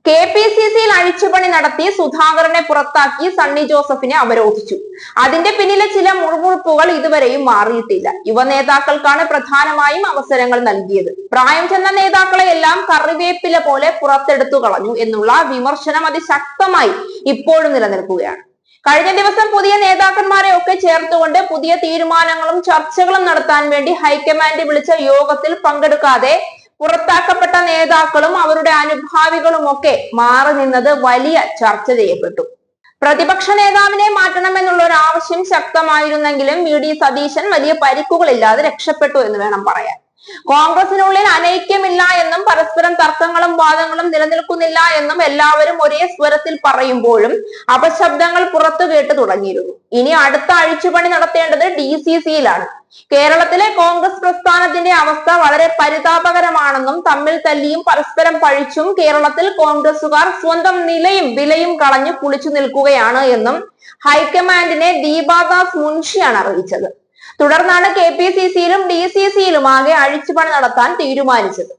KPCC അഴിച്ചുപണി നടത്തി സുധാകരനെ പുറത്താക്കി സണ്ണി ജോസഫിനെ അവരോധിച്ചു. അതിന്റെ പിന്നിലെ ചില മുറുമുറുപ്പുകൾ ഇതുവരെയും മാറിയിട്ടില്ല. യുവ നേതാക്കൾക്കാണ് പ്രധാനമായും അവസരങ്ങൾ നൽകിയത്. പ്രായം ചെന്ന നേതാക്കളെ എല്ലാം കറിവേപ്പില പോലെ പുറത്തെടുത്തു കളഞ്ഞു എന്നുള്ള വിമർശനം അതിശക്തമായി ഇപ്പോഴും നിലനിൽക്കുകയാണ്. കഴിഞ്ഞ ദിവസം പുതിയ നേതാക്കന്മാരെ ഒക്കെ ചേർത്തുകൊണ്ട് പുതിയ തീരുമാനങ്ങളും ചർച്ചകളും നടത്താൻ വേണ്ടി ഹൈക്കമാൻഡ് വിളിച്ച യോഗത്തിൽ പങ്കെടുക്കാതെ പുറത്താക്കപ്പെട്ട നേതാക്കളും അവരുടെ അനുഭാവികളും ഒക്കെ മാറി നിന്നത് വലിയ ചർച്ച ചെയ്യപ്പെട്ടു. പ്രതിപക്ഷ നേതാവിനെ മാറ്റണമെന്നുള്ള ഒരു ആവശ്യം ശക്തമായിരുന്നെങ്കിലും VD സതീശൻ വലിയ പരിക്കുകളില്ലാതെ രക്ഷപ്പെട്ടു എന്ന് വേണം പറയാൻ. കോൺഗ്രസിനുള്ളിൽ അനൈക്യമില്ല എന്നും പരസ്പരം തർക്കങ്ങളും വാദങ്ങളും നിലനിൽക്കുന്നില്ല എന്നും എല്ലാവരും ഒരേ സ്വരത്തിൽ പറയുമ്പോഴും അപശബ്ദങ്ങൾ പുറത്തു കേട്ട് തുടങ്ങിയിരുന്നു. ഇനി അടുത്ത അഴിച്ചുപണി നടത്തേണ്ടത് DCCയിലാണ്. കേരളത്തിലെ കോൺഗ്രസ് പ്രസ്ഥാനത്തിന്റെ അവസ്ഥ വളരെ പരിതാപകരമാണെന്നും തമ്മിൽ തല്ലിയും പരസ്പരം പഴിച്ചും കേരളത്തിൽ കോൺഗ്രസുകാർ സ്വന്തം നിലയും വിലയും കളഞ്ഞു കുളിച്ചു നിൽക്കുകയാണ് എന്നും ഹൈക്കമാൻഡിനെ ദീപാദാസ് മുൻഷിയാണ് അറിയിച്ചത്. തുടർന്നാണ് KPCCയിലും DCCയിലും ആകെ അഴിച്ചുപണി നടത്താൻ തീരുമാനിച്ചത്.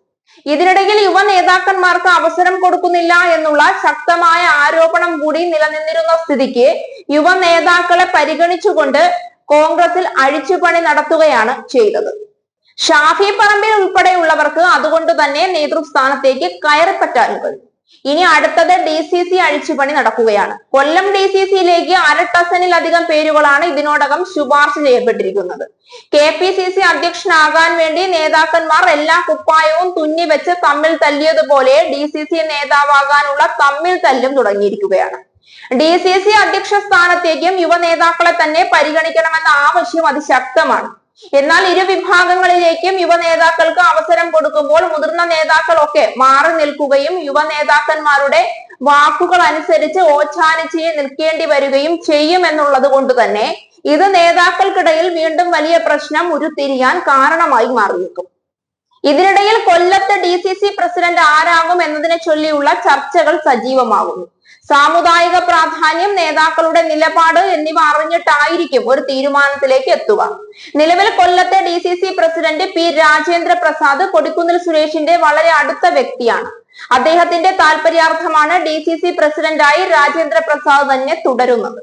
ഇതിനിടയിൽ യുവ നേതാക്കന്മാർക്ക് അവസരം കൊടുക്കുന്നില്ല എന്നുള്ള ശക്തമായ ആരോപണം കൂടി നിലനിന്നിരുന്ന സ്ഥിതിക്ക് യുവ നേതാക്കളെ പരിഗണിച്ചുകൊണ്ട് കോൺഗ്രസിൽ അഴിച്ചുപണി നടത്തുകയാണ് ചെയ്തത്. ഷാഫി പറമ്പിൽ ഉൾപ്പെടെയുള്ളവർക്ക് അതുകൊണ്ട് തന്നെ നേതൃസ്ഥാനത്തേക്ക് കയറിപ്പറ്റാനും കഴിയും. ഇനി അടുത്തത് DCC അഴിച്ചുപണി നടക്കുകയാണ്. കൊല്ലം DCCയിലേക്ക് 1/2 ഡസനിലധികം പേരുകളാണ് ഇതിനോടകം ശുപാർശ ചെയ്യപ്പെട്ടിരിക്കുന്നത്. KPCC അധ്യക്ഷനാകാൻ വേണ്ടി നേതാക്കന്മാർ എല്ലാ കുപ്പായവും തുന്നിവെച്ച് തമ്മിൽ തല്ലിയതുപോലെ DCC നേതാവാകാനുള്ള തമ്മിൽ തല്ലും തുടങ്ങിയിരിക്കുകയാണ്. DCC അധ്യക്ഷ സ്ഥാനത്തേക്കും യുവ നേതാക്കളെ തന്നെ പരിഗണിക്കണമെന്ന ആവശ്യം അതിശക്തമാണ്. എന്നാൽ ഇരു വിഭാഗങ്ങളിലേക്കും യുവ നേതാക്കൾക്ക് അവസരം കൊടുക്കുമ്പോൾ മുതിർന്ന നേതാക്കളൊക്കെ മാറി നിൽക്കുകയും യുവ നേതാക്കന്മാരുടെ വാക്കുകൾ അനുസരിച്ച് ഓച്ചാനിച്ച് നിൽക്കേണ്ടി വരികയും ചെയ്യുമെന്നുള്ളത് കൊണ്ട് തന്നെ ഇത് നേതാക്കൾക്കിടയിൽ വീണ്ടും വലിയ പ്രശ്നം ഉരുത്തിരിയാൻ കാരണമായി മാറിയേക്കും. ഇതിനിടയിൽ കൊല്ലത്ത് DCC പ്രസിഡന്റ് ആരാകും എന്നതിനെ ചൊല്ലിയുള്ള ചർച്ചകൾ സജീവമാകുന്നു. സാമുദായിക പ്രാധാന്യം, നേതാക്കളുടെ നിലപാട് എന്നിവ അറിഞ്ഞിട്ടായിരിക്കും ഒരു തീരുമാനത്തിലേക്ക് എത്തുക. നിലവിൽ കൊല്ലത്തെ DCC president P Rajendra Prasad Kodikunnil സുരേഷിന്റെ വളരെ അടുത്ത വ്യക്തിയാണ്. അദ്ദേഹത്തിന്റെ താല്പര്യാർത്ഥമാണ് DCC പ്രസിഡന്റായി രാജേന്ദ്ര പ്രസാദ് തന്നെ തുടരുന്നത്.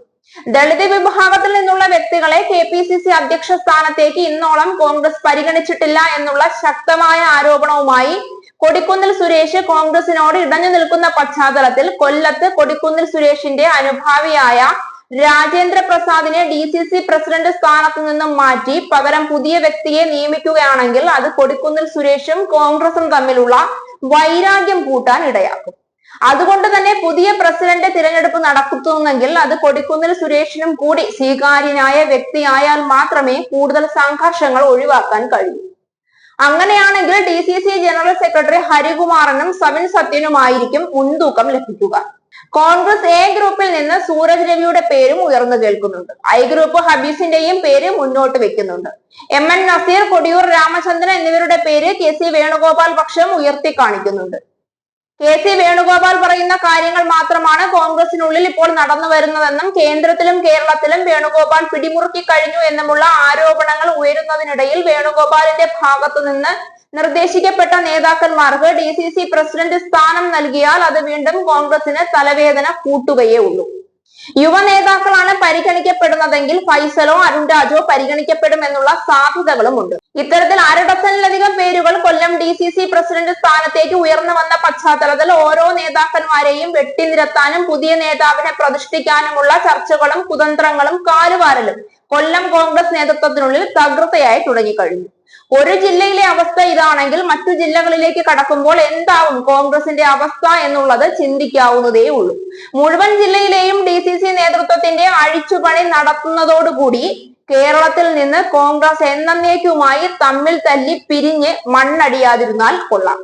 ദളിത് വിഭാഗത്തിൽ നിന്നുള്ള വ്യക്തികളെ KPCC അധ്യക്ഷ സ്ഥാനത്തേക്ക് ഇന്നോളം കോൺഗ്രസ് പരിഗണിച്ചിട്ടില്ല എന്നുള്ള ശക്തമായ ആരോപണവുമായി കൊടിക്കുന്നിൽ സുരേഷ് കോൺഗ്രസിനോട് ഇടഞ്ഞു നിൽക്കുന്ന പശ്ചാത്തലത്തിൽ കൊല്ലത്ത് കൊടിക്കുന്നിൽ സുരേഷിന്റെ അനുഭാവിയായ രാജേന്ദ്ര പ്രസാദിനെ DCC പ്രസിഡന്റ് സ്ഥാനത്ത് നിന്നും മാറ്റി പകരം പുതിയ വ്യക്തിയെ നിയമിക്കുകയാണെങ്കിൽ അത് കൊടിക്കുന്നിൽ സുരേഷും കോൺഗ്രസും തമ്മിലുള്ള വൈരാഗ്യം കൂട്ടാൻ ഇടയാക്കും. അതുകൊണ്ട് തന്നെ പുതിയ പ്രസിഡന്റ് തിരഞ്ഞെടുപ്പ് നടത്തുന്നെങ്കിൽ അത് കൊടിക്കുന്നിൽ സുരേഷിനും കൂടി സ്വീകാര്യനായ വ്യക്തിയായാൽ മാത്രമേ കൂടുതൽ സംഘർഷങ്ങൾ ഒഴിവാക്കാൻ കഴിയൂ. അങ്ങനെയാണെങ്കിൽ DCC ജനറൽ സെക്രട്ടറി ഹരികുമാറിനും സവിൻ സത്യനുമായിരിക്കും മുൻതൂക്കം ലഭിക്കുക. കോൺഗ്രസ് A ഗ്രൂപ്പിൽ നിന്ന് സൂരജ് രവിയുടെ പേരും ഉയർന്നു കേൾക്കുന്നുണ്ട്. I ഗ്രൂപ്പ് ഹബീസിന്റെയും പേര് മുന്നോട്ട് വെക്കുന്നുണ്ട്. MN നസീർ, കൊടിയൂർ രാമചന്ദ്രൻ എന്നിവരുടെ പേര് KC വേണുഗോപാൽ പക്ഷം ഉയർത്തി കാണിക്കുന്നുണ്ട്. KC വേണുഗോപാൽ പറയുന്ന കാര്യങ്ങൾ മാത്രമാണ് കോൺഗ്രസിനുള്ളിൽ ഇപ്പോൾ നടന്നു വരുന്നതെന്നും കേന്ദ്രത്തിലും കേരളത്തിലും വേണുഗോപാൽ പിടിമുറുക്കി കഴിഞ്ഞു എന്നുമുള്ള ആരോപണങ്ങൾ ഉയരുന്നതിനിടയിൽ വേണുഗോപാലിന്റെ ഭാഗത്തു നിന്ന് നിർദ്ദേശിക്കപ്പെട്ട നേതാക്കന്മാർക്ക് DCC പ്രസിഡന്റ് സ്ഥാനം നൽകിയാൽ അത് വീണ്ടും കോൺഗ്രസിന് തലവേദന കൂട്ടുകയേ ഉള്ളൂ. യുവ നേതാക്കളാണ് പരിഗണിക്കപ്പെടുന്നതെങ്കിൽ ഫൈസലോ അരുൺ രാജോ പരിഗണിക്കപ്പെടുമെന്നുള്ള സാധ്യതകളും ഉണ്ട്. ഇത്തരത്തിൽ 1/2 ഡസനിലധികം പേരുകൾ കൊല്ലം DCC പ്രസിഡന്റ് സ്ഥാനത്തേക്ക് ഉയർന്നു വന്ന പശ്ചാത്തലത്തിൽ ഓരോ നേതാക്കന്മാരെയും വെട്ടിനിരത്താനും പുതിയ നേതാവിനെ പ്രതിഷ്ഠിക്കാനുമുള്ള ചർച്ചകളും കുതന്ത്രങ്ങളും കാലുവാരലും കൊല്ലം കോൺഗ്രസ് നേതൃത്വത്തിനുള്ളിൽ തകൃതയായി തുടങ്ങിക്കഴിഞ്ഞു. ഒരു ജില്ലയിലെ അവസ്ഥ ഇതാണെങ്കിൽ മറ്റു ജില്ലകളിലേക്ക് കടക്കുമ്പോൾ എന്താവും കോൺഗ്രസിന്റെ അവസ്ഥ എന്നുള്ളത് ചിന്തിക്കാവുന്നതേ ഉള്ളൂ. മുഴുവൻ ജില്ലയിലെയും DCC നേതൃത്വത്തിന്റെ അഴിച്ചുപണി നടത്തുന്നതോടുകൂടി കേരളത്തിൽ നിന്ന് കോൺഗ്രസ് എന്നേക്കുമായി തമ്മിൽ തല്ലി പിരിഞ്ഞ് മണ്ണടിയാതിരുന്നാൽ കൊള്ളാം.